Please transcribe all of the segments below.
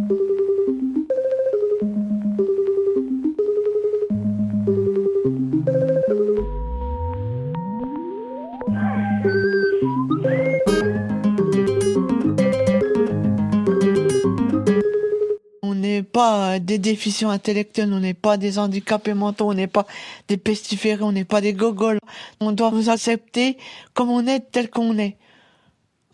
On n'est pas des déficients intellectuels, on n'est pas des handicapés mentaux, on n'est pas des pestiférés, on n'est pas des gogoles. On doit nous accepter comme on est, tel qu'on est.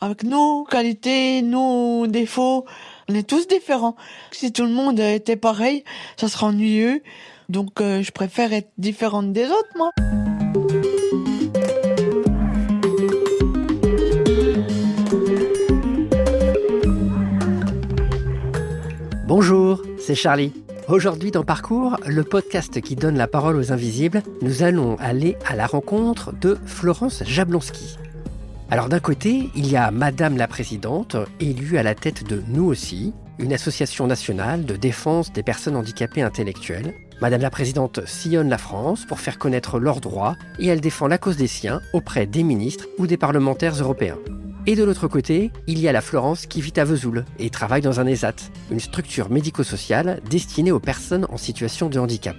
Avec nos qualités, nos défauts, on est tous différents. Si tout le monde était pareil, ça serait ennuyeux. Donc je préfère être différente des autres, moi. Bonjour, c'est Charlie. Aujourd'hui dans Parcours, le podcast qui donne la parole aux invisibles, nous allons aller à la rencontre de Florence Jablonski. Alors d'un côté, il y a Madame la Présidente, élue à la tête de Nous aussi, une association nationale de défense des personnes handicapées intellectuelles. Madame la Présidente sillonne la France pour faire connaître leurs droits et elle défend la cause des siens auprès des ministres ou des parlementaires européens. Et de l'autre côté, il y a la Florence qui vit à Vesoul et travaille dans un ESAT, une structure médico-sociale destinée aux personnes en situation de handicap.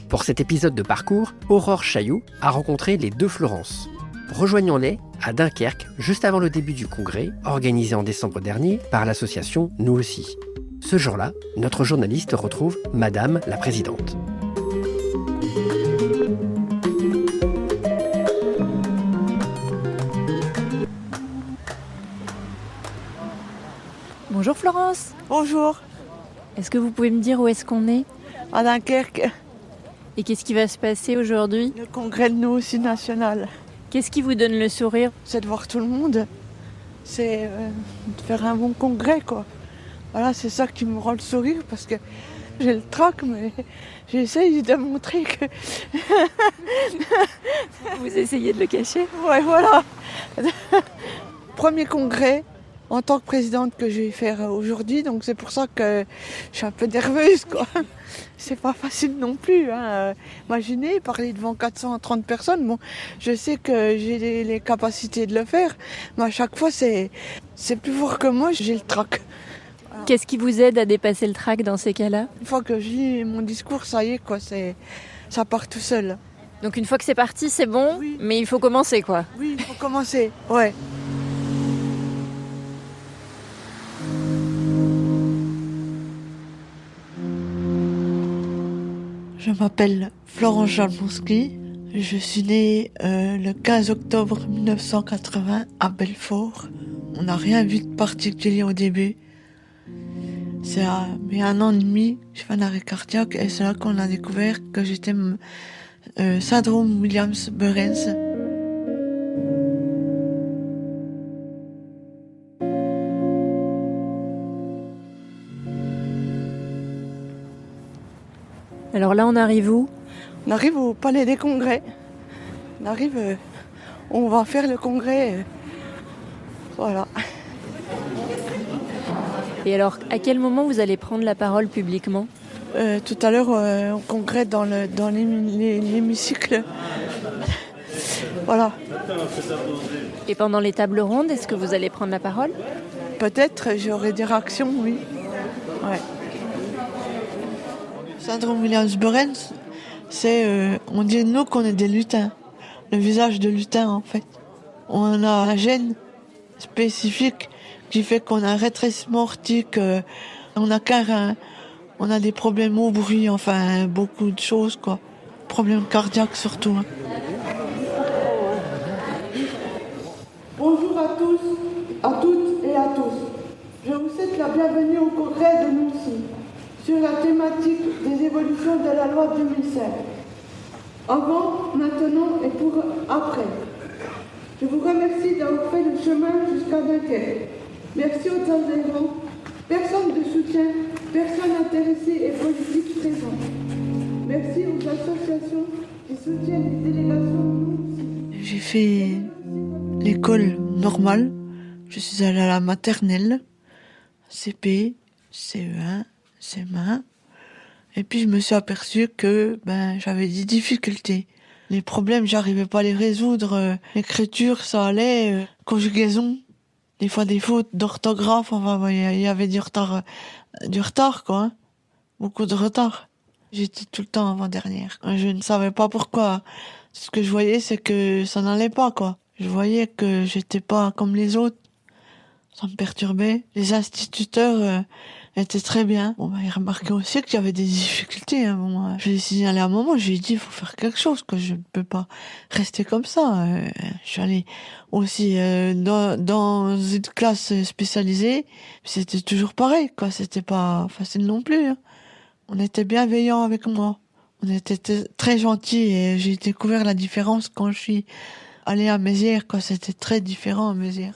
Pour cet épisode de Parcours, Aurore Chailloux a rencontré les deux Florence. Rejoignons-les à Dunkerque, juste avant le début du congrès, organisé en décembre dernier par l'association Nous aussi. Ce jour-là, notre journaliste retrouve Madame la Présidente. Bonjour Florence. Bonjour, Est-ce que vous pouvez me dire où est-ce qu'on est à Dunkerque, et qu'est-ce qui va se passer aujourd'hui? le congrès de Nous aussi national. Qu'est-ce qui vous donne le sourire? C'est de voir tout le monde, c'est de faire un bon congrès, quoi. Voilà, c'est ça qui me rend le sourire, parce que j'ai le trac, mais j'essaye de montrer que... Vous essayez de le cacher? Ouais, voilà. Premier congrès en tant que présidente que je vais faire aujourd'hui, donc c'est pour ça que je suis un peu nerveuse, quoi. C'est pas facile non plus, hein. Imaginez, parler devant 430 personnes, bon, je sais que j'ai les capacités de le faire, mais à chaque fois c'est plus fort que moi, j'ai le trac. Qu'est-ce qui vous aide à dépasser le trac dans ces cas-là? Une fois que je lis mon discours, ça y est, quoi, ça part tout seul. Donc une fois que c'est parti, c'est bon, Oui. mais il faut commencer quoi. Oui, il faut commencer, ouais. Je m'appelle Florence Jablonski. Je suis née le 15 octobre 1980 à Belfort. On n'a rien vu de particulier au début. C'est à mais 1 an et demi, j'ai fait un arrêt cardiaque et c'est là qu'on a découvert que j'étais syndrome Williams-Burens. Alors là on arrive où? On arrive au palais des congrès. On va faire le congrès. Voilà. Et alors à quel moment vous allez prendre la parole publiquement? Tout à l'heure, au congrès dans l'hémicycle. Voilà. Et pendant les tables rondes, est-ce que vous allez prendre la parole? Peut-être j'aurai des réactions, oui. Ouais. Syndrome Williams-Burens, c'est, on dit de nous qu'on est des lutins. Le visage de lutin, en fait. On a un gène spécifique qui fait qu'on a un rétrécissement aortique, on n'a qu'un rein, on a des problèmes au bruit, enfin beaucoup de choses, quoi. Problèmes cardiaques surtout. Hein. Bonjour à tous, à toutes et à tous. Je vous souhaite la bienvenue au congrès de Nous aussi, sur la thématique des évolutions de la loi 2005. Avant, maintenant et pour après. Je vous remercie d'avoir fait le chemin jusqu'à Dunkerque. Merci aux adhérents, personnes de soutien, personnes intéressées et politiques présentes. Merci aux associations qui soutiennent les délégations. J'ai fait l'école normale. Je suis allée à la maternelle, CP, CE1, CM1. Et puis je me suis aperçue que j'avais des difficultés. Les problèmes, j'arrivais pas à les résoudre. L'écriture, ça allait. Conjugaison, des fois des fautes d'orthographe, enfin, il y avait du retard, quoi, hein. Beaucoup de retard. J'étais tout le temps avant-dernière. Je ne savais pas pourquoi. Ce que je voyais, c'est que ça n'allait pas, quoi. Je voyais que j'étais pas comme les autres. Ça me perturbait. Les instituteurs étaient très bien. Bon, ils remarquaient aussi qu'il y avait des difficultés, hein. Bon, je l'ai signalé à un moment, je lui ai dit, il faut faire quelque chose, quoi. Je ne peux pas rester comme ça. Je suis allée aussi dans une classe spécialisée. C'était toujours pareil, quoi. C'était pas facile non plus, hein. On était bienveillants avec moi. On était très gentils et j'ai découvert la différence quand je suis allée à Mézières, quoi. C'était très différent à Mézières.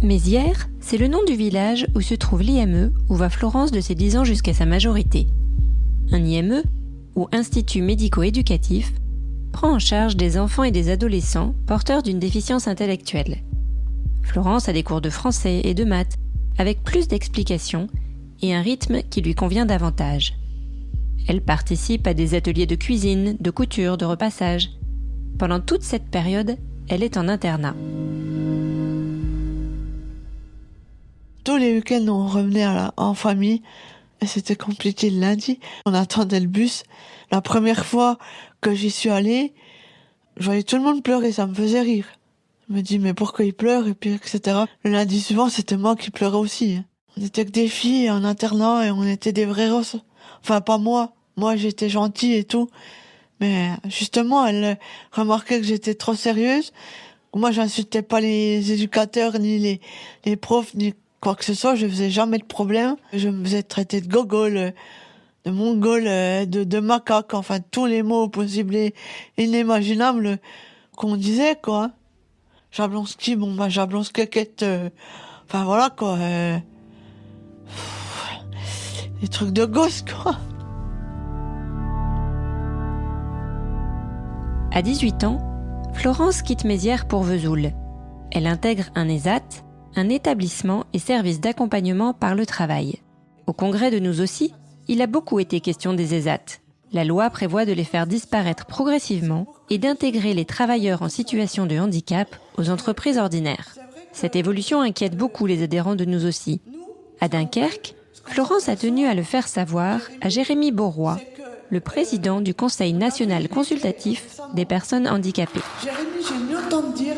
Mézières, c'est le nom du village où se trouve l'IME, où va Florence de ses 10 ans jusqu'à sa majorité. Un IME, ou Institut médico-éducatif, prend en charge des enfants et des adolescents porteurs d'une déficience intellectuelle. Florence a des cours de français et de maths, avec plus d'explications et un rythme qui lui convient davantage. Elle participe à des ateliers de cuisine, de couture, de repassage. Pendant toute cette période, elle est en internat. Tous les week-ends, on revenait en famille et c'était compliqué le lundi. On attendait le bus. La première fois que j'y suis allée, je voyais tout le monde pleurer, ça me faisait rire. Je me dis, mais pourquoi ils pleurent, et puis etc. Le lundi suivant, c'était moi qui pleurais aussi, hein. On était que des filles en internat et on était des vrais rosses. Enfin, pas moi. Moi, j'étais gentille et tout. Mais justement, elle remarquait que j'étais trop sérieuse. Moi, j'insultais pas les éducateurs, ni les profs, ni quoi que ce soit. Je faisais jamais de problème. Je me faisais traiter de gogole, de mongole, de macaque. Enfin, tous les mots possibles et inimaginables qu'on disait, quoi. Jablonski, Jablonski, enfin, voilà, quoi. Des trucs de gosse, quoi. À 18 ans, Florence quitte Mézières pour Vesoul. Elle intègre un ESAT, un établissement et service d'accompagnement par le travail. Au congrès de Nous aussi, il a beaucoup été question des ESAT. La loi prévoit de les faire disparaître progressivement et d'intégrer les travailleurs en situation de handicap aux entreprises ordinaires. Cette évolution inquiète beaucoup les adhérents de Nous aussi. À Dunkerque, Florence a tenu à le faire savoir à Jérémy Beauroy, le président du Conseil national consultatif des personnes handicapées. Jérémy, j'ai mieux entendu dire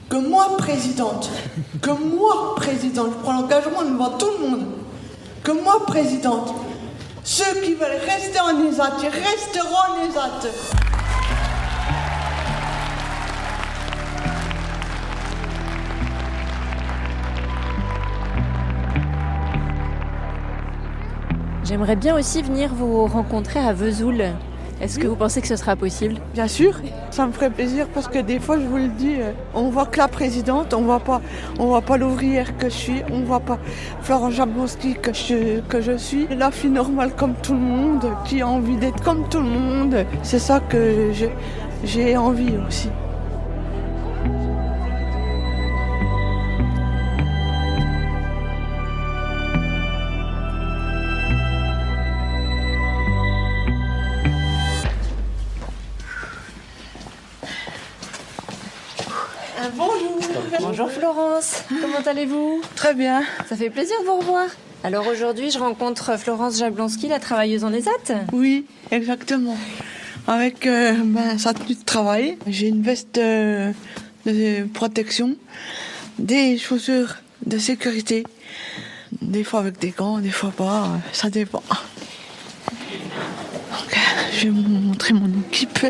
que moi, présidente, je prends l'engagement devant tout le monde, que moi, présidente, ceux qui veulent rester en ESAT, ils resteront en ESAT. J'aimerais bien aussi venir vous rencontrer à Vesoul. Est-ce que vous pensez que ce sera possible ? Bien sûr, ça me ferait plaisir parce que des fois, je vous le dis, on voit que la présidente, on voit pas l'ouvrière que je suis, on voit pas Florence Jablonski que je suis, la fille normale comme tout le monde, qui a envie d'être comme tout le monde. C'est ça que j'ai envie aussi. Bonjour Florence, comment allez-vous ? Très bien. Ça fait plaisir de vous revoir. Alors aujourd'hui, je rencontre Florence Jablonski, la travailleuse en ESAT. Oui, exactement. Avec sa tenue de travail, j'ai une veste de protection, des chaussures de sécurité, des fois avec des gants, des fois pas, ça dépend. Donc, je vais vous montrer mon équipe.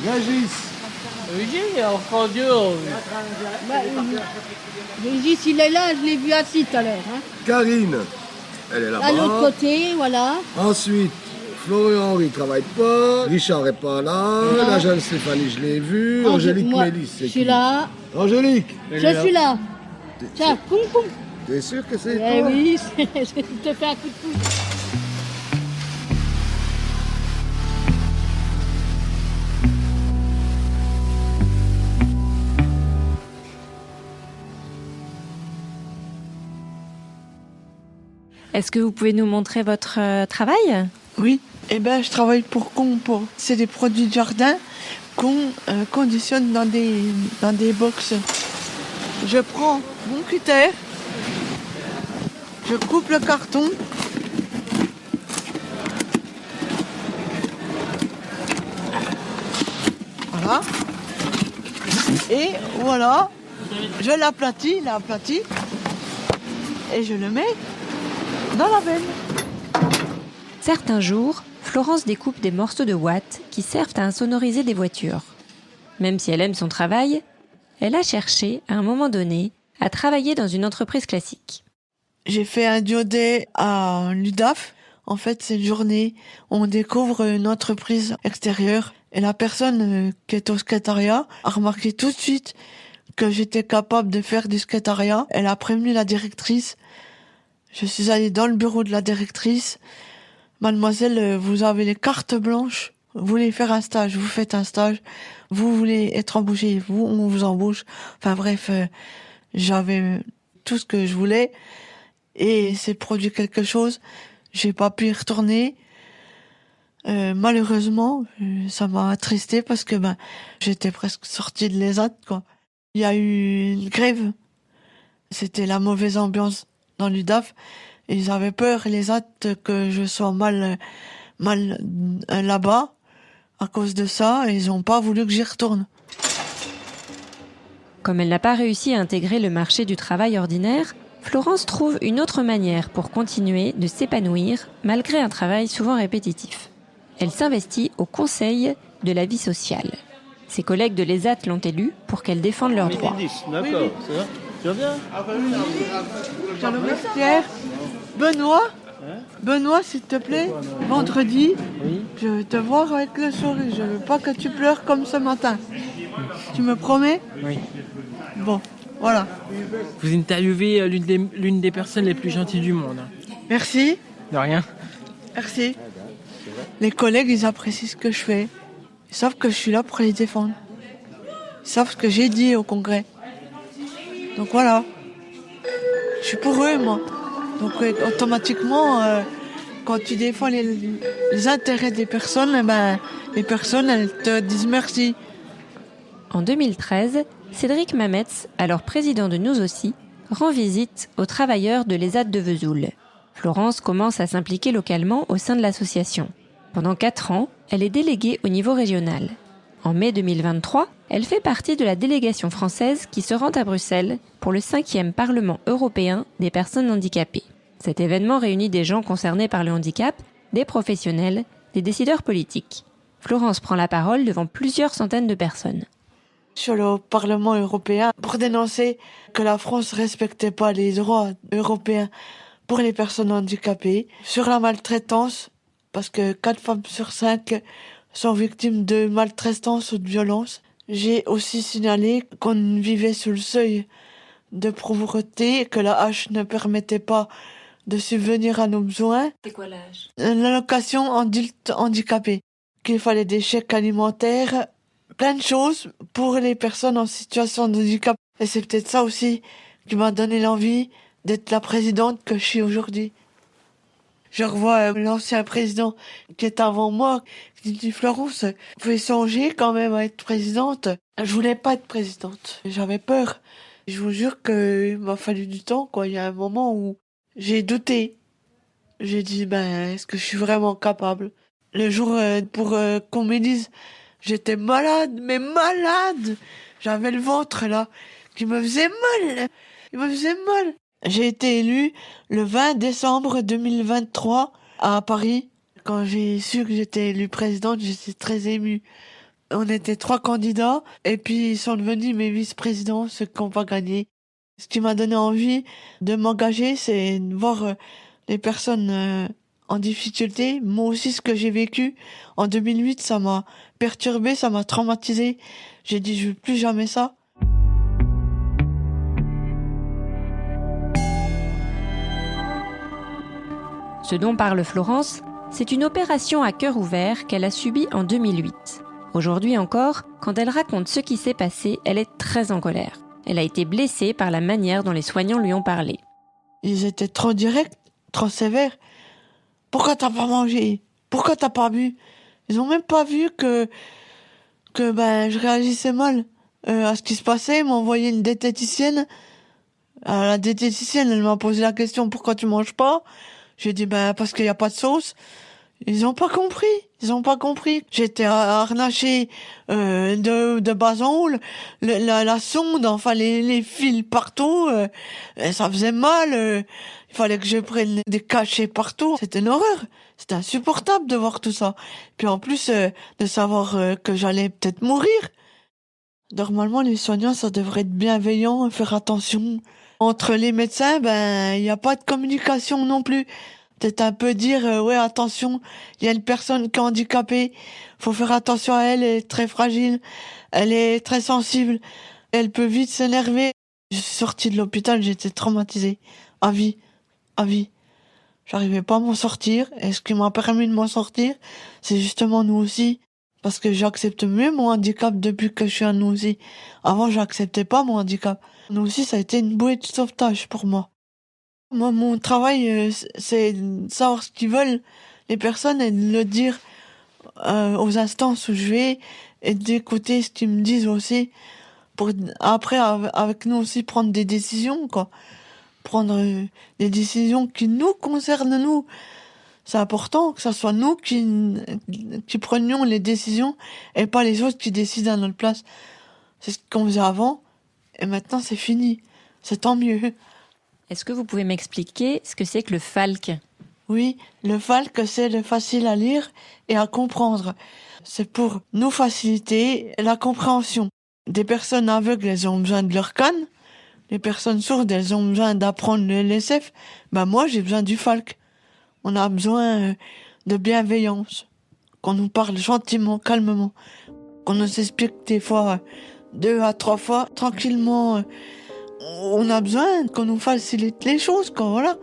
Régis. Régis, enfant Dieu. Régis, il est là, je l'ai vu assis tout à l'heure. Hein. Karine, elle est là-bas. À l'autre côté, voilà. Ensuite, Florian, il travaille pas. Richard est pas là. Non. La jeune Stéphanie, je l'ai vue. Angélique Mélis, c'est je suis qui? là. Angélique, Je suis là. Tiens, poum poum. t'es sûr que c'est Eh toi? oui, je te fais un coup de pouce. Est-ce que vous pouvez nous montrer votre travail ? Oui, Je travaille pour Compo. C'est des produits de jardin qu'on conditionne dans des box. Je prends mon cutter, je coupe le carton. Voilà. Et voilà, je l'aplatis, et je le mets dans la benne. Certains jours, Florence découpe des morceaux de watts qui servent à insonoriser des voitures. Même si elle aime son travail, elle a cherché, à un moment donné, à travailler dans une entreprise classique. J'ai fait un diodé à l'UDAF. En fait, c'est une journée où on découvre une entreprise extérieure. Et la personne qui est au secrétariat a remarqué tout de suite que j'étais capable de faire du secrétariat. Elle a prévenu la directrice. Je suis allée dans le bureau de la directrice. Mademoiselle, vous avez les cartes blanches. Vous voulez faire un stage, vous faites un stage. Vous voulez être embauché, on vous embauche. Enfin bref, j'avais tout ce que je voulais. Et c'est produit quelque chose. J'ai pas pu y retourner. Malheureusement, ça m'a attristé parce que j'étais presque sortie de l'ESAT, quoi. Il y a eu une grève. C'était la mauvaise ambiance dans l'UDAF. Ils avaient peur, l'ESAT, que je sois mal là-bas à cause de ça, et ils ont pas voulu que j'y retourne. Comme elle n'a pas réussi à intégrer le marché du travail ordinaire, Florence trouve une autre manière pour continuer de s'épanouir malgré un travail souvent répétitif. Elle s'investit au conseil de la vie sociale. Ses collègues de l'ESAT l'ont élue pour qu'elle défende leurs droits. D'accord, c'est ça. Tu vas bien? Pierre, Benoît, s'il te plaît, vendredi, je veux te voir avec le sourire. Je veux pas que tu pleures comme ce matin. Tu me promets? Oui. Bon, voilà. Vous interviewez l'une des personnes les plus gentilles du monde. Merci. De rien. Merci. Les collègues, ils apprécient ce que je fais. Ils savent que je suis là pour les défendre. Ils savent ce que j'ai dit au congrès. Donc voilà. Je suis pour eux, moi. Donc automatiquement, quand tu défends les intérêts des personnes, les personnes, elles te disent merci. En 2013, Cédric Mametz, alors président de Nous aussi, rend visite aux travailleurs de l'ESAT de Vesoul. Florence commence à s'impliquer localement au sein de l'association. Pendant 4 ans, elle est déléguée au niveau régional. En mai 2023, elle fait partie de la délégation française qui se rend à Bruxelles pour le 5e Parlement européen des personnes handicapées. Cet événement réunit des gens concernés par le handicap, des professionnels, des décideurs politiques. Florence prend la parole devant plusieurs centaines de personnes. Sur le Parlement européen pour dénoncer que la France respectait pas les droits européens pour les personnes handicapées, sur la maltraitance, parce que 4 femmes sur 5 sont victimes de maltraitance ou de violence. J'ai aussi signalé qu'on vivait sous le seuil de pauvreté, que la hache ne permettait pas de subvenir à nos besoins. C'est quoi l'âge? L'allocation adulte handicapé, qu'il fallait des chèques alimentaires, plein de choses pour les personnes en situation de handicap. Et c'est peut-être ça aussi qui m'a donné l'envie d'être la présidente que je suis aujourd'hui. Je revois l'ancien président qui est avant moi, qui dit « Florence, vous pouvez songer quand même à être présidente ». Je voulais pas être présidente, j'avais peur. Je vous jure qu'il m'a fallu du temps, quoi. Il y a un moment où j'ai douté. J'ai dit « est-ce que je suis vraiment capable ?» Le jour pour qu'on me dise j'étais malade, mais malade. J'avais le ventre là, qui me faisait mal. Il me faisait mal. J'ai été élue le 20 décembre 2023 à Paris. Quand j'ai su que j'étais élue présidente, j'étais très émue. On était 3 candidats et puis ils sont devenus mes vice-présidents, ceux qui n'ont pas gagné. Ce qui m'a donné envie de m'engager, c'est de voir les personnes en difficulté. Moi aussi, ce que j'ai vécu en 2008, ça m'a perturbé, ça m'a traumatisé. J'ai dit, je veux plus jamais ça. Ce dont parle Florence, c'est une opération à cœur ouvert qu'elle a subie en 2008. Aujourd'hui encore, quand elle raconte ce qui s'est passé, elle est très en colère. Elle a été blessée par la manière dont les soignants lui ont parlé. Ils étaient trop directs, trop sévères. Pourquoi t'as pas mangé? Pourquoi t'as pas vu? Ils ont même pas vu que je réagissais mal à ce qui se passait. Ils m'ont envoyé une diététicienne. La diététicienne, elle m'a posé la question, pourquoi tu manges pas? J'ai dit, parce qu'il y a pas de sauce. Ils ont pas compris. J'étais harnaché de bas en haut, la sonde, enfin les fils partout, ça faisait mal. Il fallait que je prenne des cachets partout. C'était une horreur. C'était insupportable de voir tout ça. Puis en plus de savoir que j'allais peut-être mourir. Normalement, les soignants, ça devrait être bienveillant, faire attention. Entre les médecins, il n'y a pas de communication non plus. Peut-être un peu dire, ouais, attention, il y a une personne qui est handicapée, faut faire attention à elle, elle est très fragile, elle est très sensible, elle peut vite s'énerver. Je suis sortie de l'hôpital, j'étais traumatisée. À vie. J'arrivais pas à m'en sortir, et ce qui m'a permis de m'en sortir, c'est justement nous aussi. Parce que j'accepte mieux mon handicap depuis que je suis un nous aussi. Avant, j'acceptais pas mon handicap. Nous aussi, ça a été une bouée de sauvetage pour moi. Moi, mon travail, c'est de savoir ce qu'ils veulent, les personnes, et de le dire aux instances où je vais, et d'écouter ce qu'ils me disent aussi, pour après, avec nous aussi, prendre des décisions, quoi. Prendre des décisions qui nous concernent, nous. C'est important que ça soit nous qui prenions les décisions, et pas les autres qui décident à notre place. C'est ce qu'on faisait avant, et maintenant c'est fini. C'est tant mieux. Est-ce que vous pouvez m'expliquer ce que c'est que le FALC? Oui, le FALC, c'est le facile à lire et à comprendre. C'est pour nous faciliter la compréhension. Des personnes aveugles, elles ont besoin de leur canne. Les personnes sourdes, elles ont besoin d'apprendre le LSF. Moi, j'ai besoin du FALC. On a besoin de bienveillance. Qu'on nous parle gentiment, calmement. Qu'on nous explique des fois 2 à 3 fois, tranquillement. On a besoin qu'on nous facilite les choses, quoi, voilà.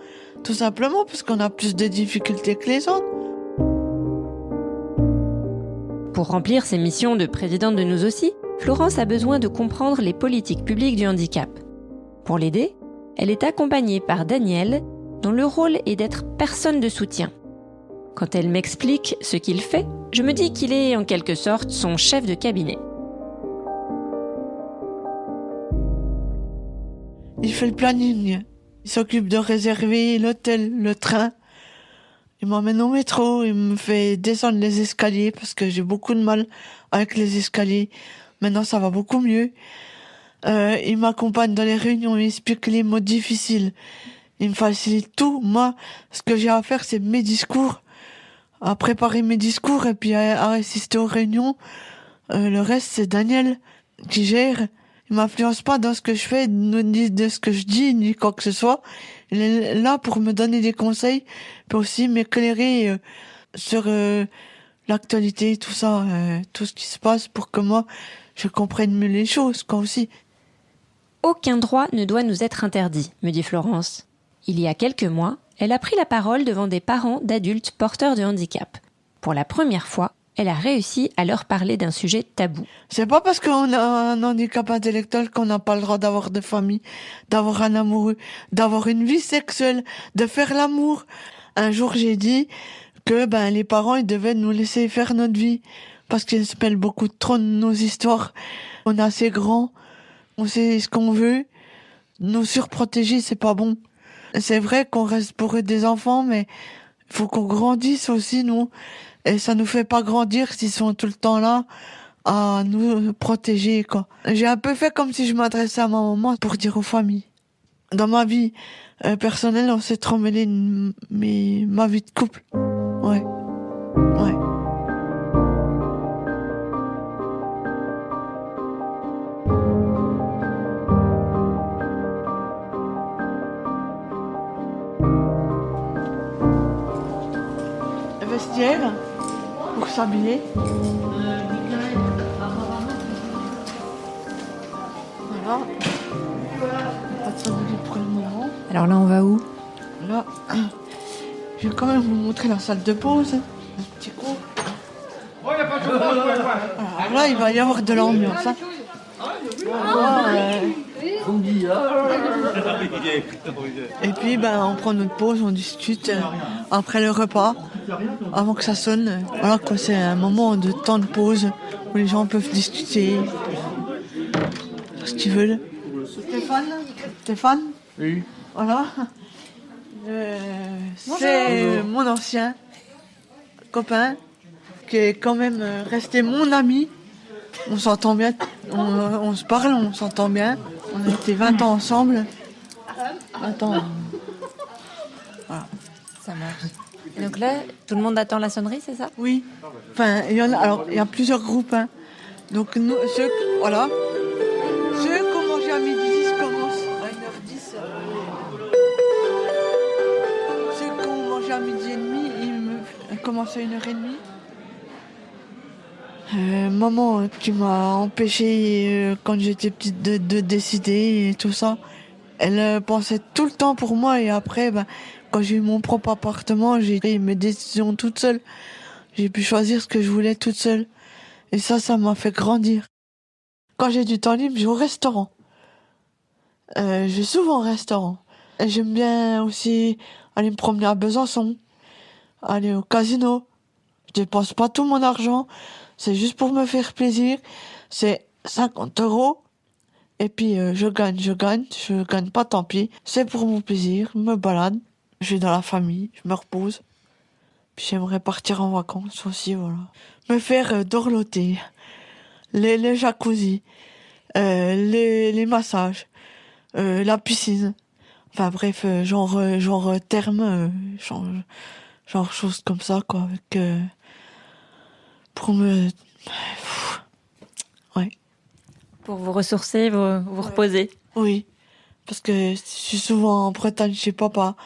Tout simplement parce qu'on a plus de difficultés que les autres. Pour remplir ses missions de présidente de Nous aussi, Florence a besoin de comprendre les politiques publiques du handicap. Pour l'aider, elle est accompagnée par Daniel, dont le rôle est d'être personne de soutien. Quand elle m'explique ce qu'il fait, je me dis qu'il est en quelque sorte son chef de cabinet. Il fait le planning. Il s'occupe de réserver l'hôtel, le train. Il m'emmène au métro, il me fait descendre les escaliers parce que j'ai beaucoup de mal avec les escaliers. Maintenant, ça va beaucoup mieux. Il m'accompagne dans les réunions, il explique les mots difficiles. Il me facilite tout. Moi, ce que j'ai à faire, c'est mes discours. À préparer mes discours et puis à assister aux réunions. Le reste, c'est Daniel qui gère. Il m'influence pas dans ce que je fais, ni de ce que je dis, ni quoi que ce soit. Il est là pour me donner des conseils, puis aussi m'éclairer sur l'actualité, tout ça, tout ce qui se passe pour que moi, je comprenne mieux les choses, quoi aussi. Aucun droit ne doit nous être interdit, me dit Florence. Il y a quelques mois, elle a pris la parole devant des parents d'adultes porteurs de handicap. Pour la première fois, elle a réussi à leur parler d'un sujet tabou. C'est pas parce qu'on a un handicap intellectuel qu'on n'a pas le droit d'avoir de famille, d'avoir un amoureux, d'avoir une vie sexuelle, de faire l'amour. Un jour, j'ai dit que les parents, ils devaient nous laisser faire notre vie parce qu'ils se mêlent beaucoup trop de nos histoires. On est assez grand, on sait ce qu'on veut. Nous surprotéger, c'est pas bon. C'est vrai qu'on reste pour eux des enfants, mais il faut qu'on grandisse aussi, nous. Et ça nous fait pas grandir s'ils sont tout le temps là à nous protéger, quoi. J'ai un peu fait comme si je m'adressais à ma maman pour dire aux familles. Dans ma vie personnelle, on s'est trop mêlé ma vie de couple. Ouais. Le vestiaire pour s'habiller. Voilà. Pas de s'habiller pour le moment. Alors là, on va où? Là, je vais quand même vous montrer la salle de pause. Un petit coup. Alors là, il va y avoir de l'ambiance. Hein. Et puis, on prend notre pause, on discute après le repas. avant que ça sonne. Voilà quoi, c'est un moment de temps de pause où les gens peuvent discuter ce qu'ils veulent. Stéphane. Oui. Voilà. C'est mon ancien copain qui est quand même resté mon ami. On s'entend bien, on se parle, on s'entend bien. On a été 20 ans ensemble. 20 ans. Voilà. Ça marche. Et donc là, tout le monde attend la sonnerie, c'est ça? Oui. Enfin, il y a plusieurs groupes. Hein. Donc nous, ceux qui ont mangé à midi 10 commencent à 1h10. Ceux qui ont mangé à midi et demi, ils commencent à 1h30. Maman qui m'a empêché quand j'étais petite de décider et tout ça. Elle pensait tout le temps pour moi et après, quand j'ai eu mon propre appartement, j'ai pris mes décisions toute seule. J'ai pu choisir ce que je voulais toute seule. Et ça m'a fait grandir. Quand j'ai du temps libre, je vais au restaurant. Je vais souvent au restaurant. Et j'aime bien aussi aller me promener à Besançon, aller au casino. Je dépense pas tout mon argent. C'est juste pour me faire plaisir. C'est 50 €. Et puis je gagne pas, tant pis. C'est pour mon plaisir, je me balade. Je vais dans la famille, je me repose. Puis j'aimerais partir en vacances aussi, voilà. Me faire dorloter, les jacuzzis, les massages, la piscine. Enfin bref, genre terme, genre choses comme ça, quoi, avec... pour me... Ouais. Pour vous ressourcer, vous reposer. Oui, parce que je suis souvent en Bretagne chez papa,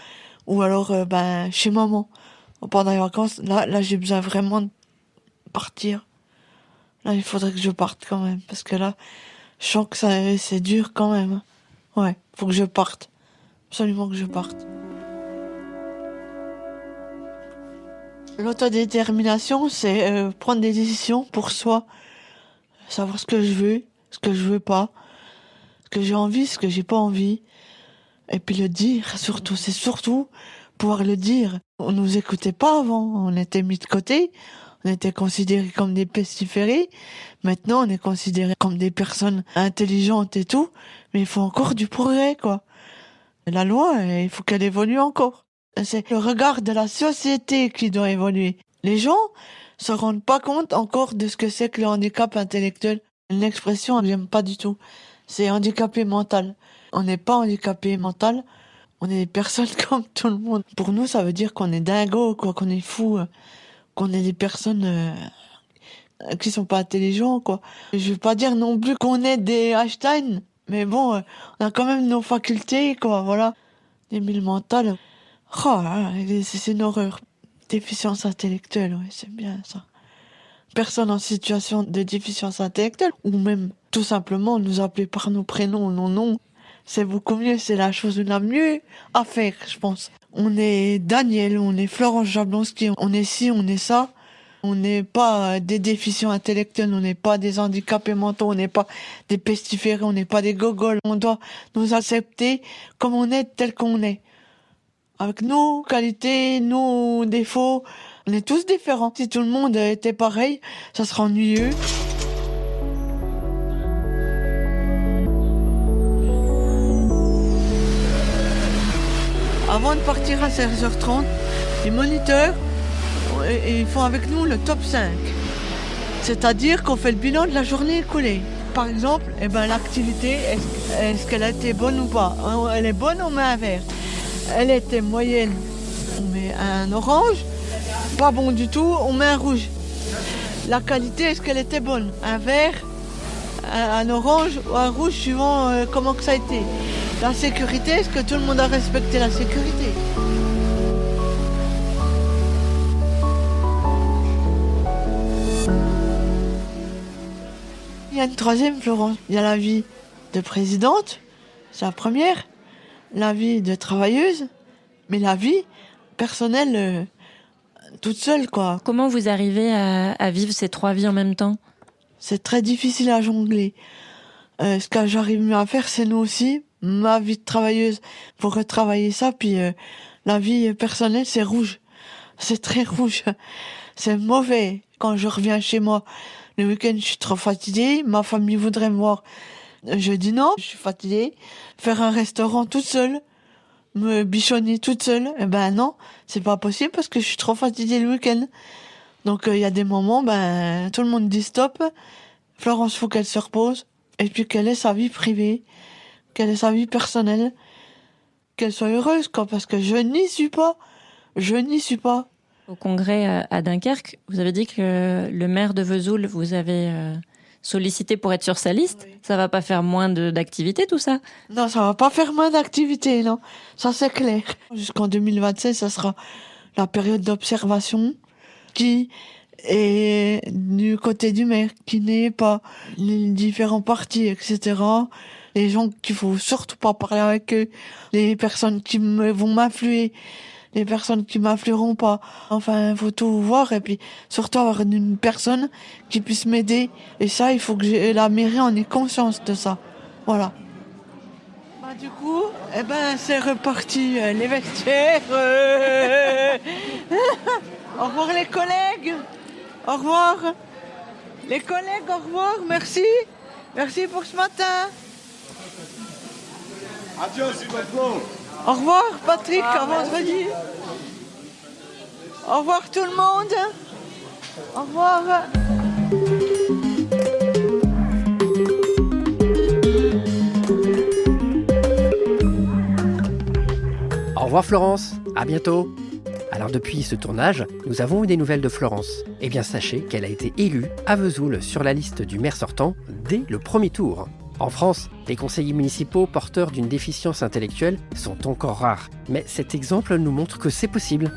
ou alors chez maman. Pendant les vacances, là j'ai besoin vraiment de partir. Là, il faudrait que je parte quand même, parce que là, je sens que c'est dur quand même. Ouais, faut que je parte. Absolument que je parte. L'autodétermination, c'est prendre des décisions pour soi. Savoir ce que je veux pas. Ce que j'ai envie, ce que j'ai pas envie. Et puis le dire, surtout. C'est surtout pouvoir le dire. On nous écoutait pas avant. On était mis de côté. On était considérés comme des pestiférés. Maintenant, on est considérés comme des personnes intelligentes et tout. Mais il faut encore du progrès, quoi. La loi, il faut qu'elle évolue encore. C'est le regard de la société qui doit évoluer. Les gens se rendent pas compte encore de ce que c'est que le handicap intellectuel. Une expression, j'aime pas du tout. C'est handicapé mental. On n'est pas handicapé mental. On est des personnes comme tout le monde. Pour nous, ça veut dire qu'on est dingo, quoi, qu'on est fou, qu'on est des personnes qui sont pas intelligents, quoi. Je veux pas dire non plus qu'on est des Einstein, mais bon, on a quand même nos facultés, quoi, voilà. Débile mental. Oh là là, c'est une horreur. Déficience intellectuelle, ouais, c'est bien ça. Personne en situation de déficience intellectuelle, ou même tout simplement nous appeler par nos prénoms, nos noms, c'est beaucoup mieux, c'est la chose la mieux à faire, je pense. On est Daniel, on est Florence Jablonski, on est ci, on est ça. On n'est pas des déficients intellectuels, on n'est pas des handicapés mentaux, on n'est pas des pestiférés, on n'est pas des gogoles. On doit nous accepter comme on est, tel qu'on est. Avec nos qualités, nos défauts, on est tous différents. Si tout le monde était pareil, ça serait ennuyeux. Avant de partir à 16h30, les moniteurs, ils font avec nous le top 5. C'est-à-dire qu'on fait le bilan de la journée écoulée. Par exemple, l'activité, est-ce qu'elle a été bonne ou pas? Elle est bonne, on met un vert. Elle était moyenne, on met un orange. Pas bon du tout, on met un rouge. La qualité, est-ce qu'elle était bonne? Un vert, un orange ou un rouge suivant comment que ça a été. La sécurité, est-ce que tout le monde a respecté la sécurité? Il y a une troisième, Florence. Il y a la vie de présidente, c'est la première. La vie de travailleuse, mais la vie personnelle, toute seule, quoi. Comment vous arrivez à vivre ces trois vies en même temps? C'est très difficile à jongler. Ce que j'arrive mieux à faire, c'est nous aussi, ma vie de travailleuse, pour retravailler ça, puis la vie personnelle, c'est rouge. C'est très rouge. C'est mauvais. Quand je reviens chez moi, le week-end, je suis trop fatiguée. Ma famille voudrait me voir. Je dis non, je suis fatiguée. Faire un restaurant toute seule, me bichonner toute seule, eh ben non, c'est pas possible parce que je suis trop fatiguée le week-end. Donc il y a des moments, tout le monde dit stop. Florence, faut qu'elle se repose et puis qu'elle ait sa vie privée, qu'elle ait sa vie personnelle, qu'elle soit heureuse, quoi, parce que je n'y suis pas. Je n'y suis pas. Au congrès à Dunkerque, vous avez dit que le maire de Vesoul vous avez sollicité pour être sur sa liste. Oui. Ça va pas faire moins d'activités, tout ça? Non, ça va pas faire moins d'activités, non. Ça, c'est clair. Jusqu'en 2027, ça sera la période d'observation qui est du côté du maire, qui n'est pas les différents partis, etc. Les gens qu'il faut surtout pas parler avec eux, les personnes qui vont m'influer, les personnes qui m'influeront pas. Enfin, faut tout voir et puis surtout avoir une personne qui puisse m'aider. Et ça, il faut que la mairie en ait conscience de ça. Voilà. Du coup, c'est reparti les vestiaires. Au revoir les collègues. Au revoir. Les collègues, au revoir. Merci. Merci pour ce matin. Adios, Flo. Au revoir Patrick, à vendredi. Au revoir tout le monde. Au revoir. Au revoir Florence, à bientôt. Alors depuis ce tournage, nous avons eu des nouvelles de Florence. Eh bien sachez qu'elle a été élue à Vesoul sur la liste du maire sortant dès le premier tour. En France, les conseillers municipaux porteurs d'une déficience intellectuelle sont encore rares. Mais cet exemple nous montre que c'est possible.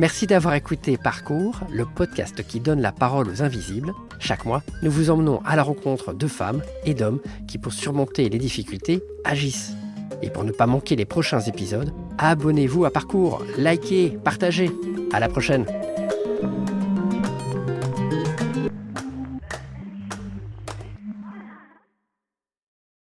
Merci d'avoir écouté Parcours, le podcast qui donne la parole aux invisibles. Chaque mois, nous vous emmenons à la rencontre de femmes et d'hommes qui, pour surmonter les difficultés, agissent. Et pour ne pas manquer les prochains épisodes, abonnez-vous à Parcours, likez, partagez. À la prochaine.